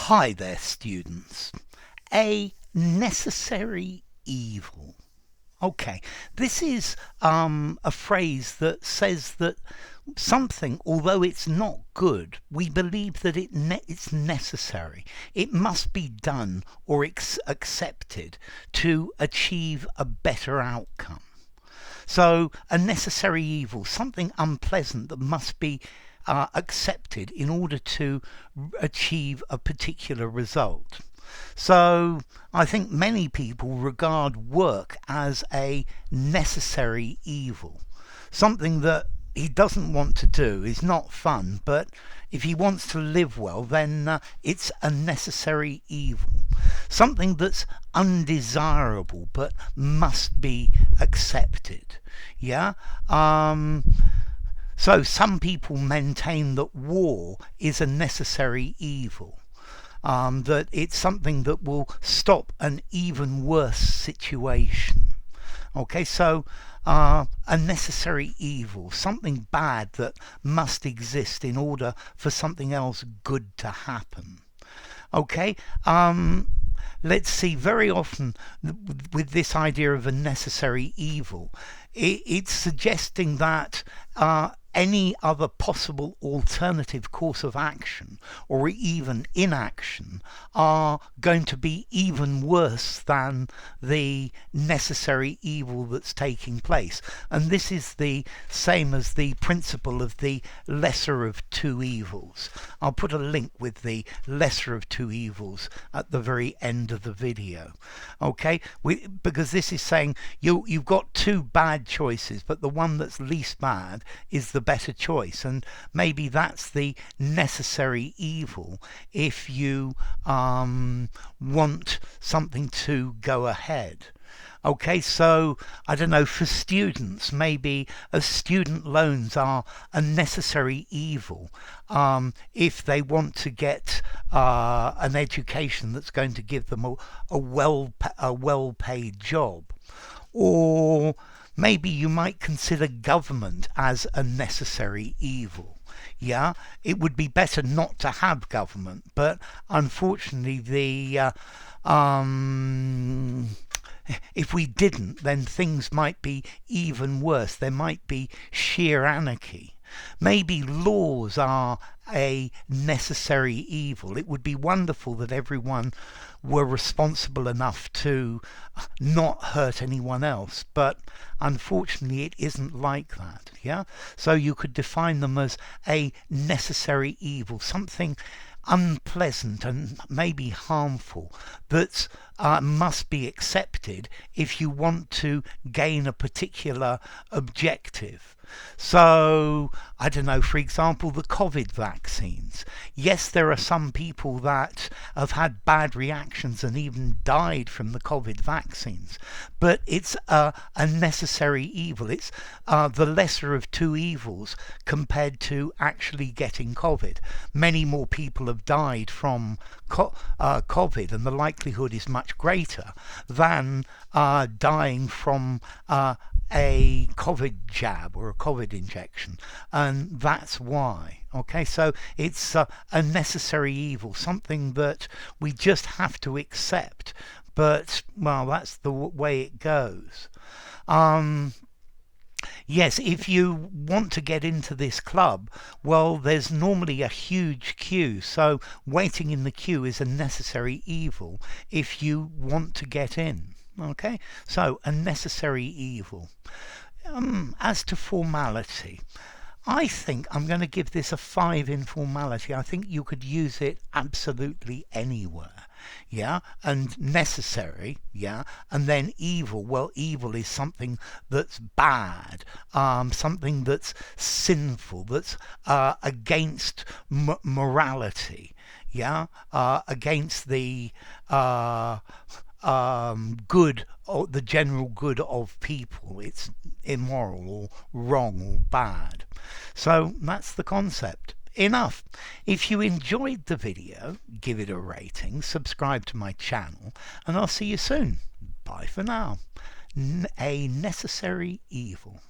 Hi there, students. A necessary evil. Okay, this is a phrase that says that something, although it's not good, we believe that it's necessary. It must be done or accepted to achieve a better outcome. So, a necessary evil, something unpleasant that must be accepted in order to achieve a particular result. So, I think many people regard work as a necessary evil, something that he doesn't want to do, is not fun, but if he wants to live well, then it's a necessary evil. Something that's undesirable but must be accepted. Yeah? So some people maintain that war is a necessary evil. That it's something that will stop an even worse situation. Okay, so a necessary evil, something bad that must exist in order for something else good to happen. Okay, let's see, very often with this idea of a necessary evil, it's suggesting that any other possible alternative course of action or even inaction are going to be even worse than the necessary evil that's taking place. And this is the same as the principle of the lesser of two evils. I'll put a link with the lesser of two evils at the very end of the video. Okay, because this is saying you've got two bad choices, but the one that's least bad is the better choice, and maybe that's the necessary evil if you want something to go ahead. Okay, so I don't know, for students, maybe student loans are a necessary evil if they want to get an education that's going to give them a well-paid job. Or maybe you might consider government as a necessary evil. Yeah, it would be better not to have government, but unfortunately if we didn't, then things might be even worse. There might be sheer anarchy. Maybe laws are a necessary evil. It would be wonderful that everyone were responsible enough to not hurt anyone else, but unfortunately it isn't like that. Yeah, so you could define them as a necessary evil, something unpleasant and maybe harmful that must be accepted if you want to gain a particular objective. So, I don't know, for example, the COVID vaccines. Yes, there are some people that have had bad reactions and even died from the COVID vaccines, but it's a necessary evil. It's the lesser of two evils compared to actually getting COVID. Many more people have died from COVID, and the likelihood is much greater than dying from a COVID jab or a COVID injection, and that's why. Okay, so it's a necessary evil, something that we just have to accept, but well, that's the way it goes. Yes, if you want to get into this club, well, there's normally a huge queue, so waiting in the queue is a necessary evil if you want to get in. Okay, so a necessary evil. As to formality, I think I'm going to give this a 5 in formality. I think you could use it absolutely anywhere. Yeah, and necessary, yeah, and then evil. Well, evil is something that's bad, something that's sinful, that's against morality, yeah, against the good, or the general good of people. It's immoral or wrong or bad. So that's the concept. Enough. If you enjoyed the video, give it a rating, subscribe to my channel, and I'll see you soon. Bye for now. A necessary evil.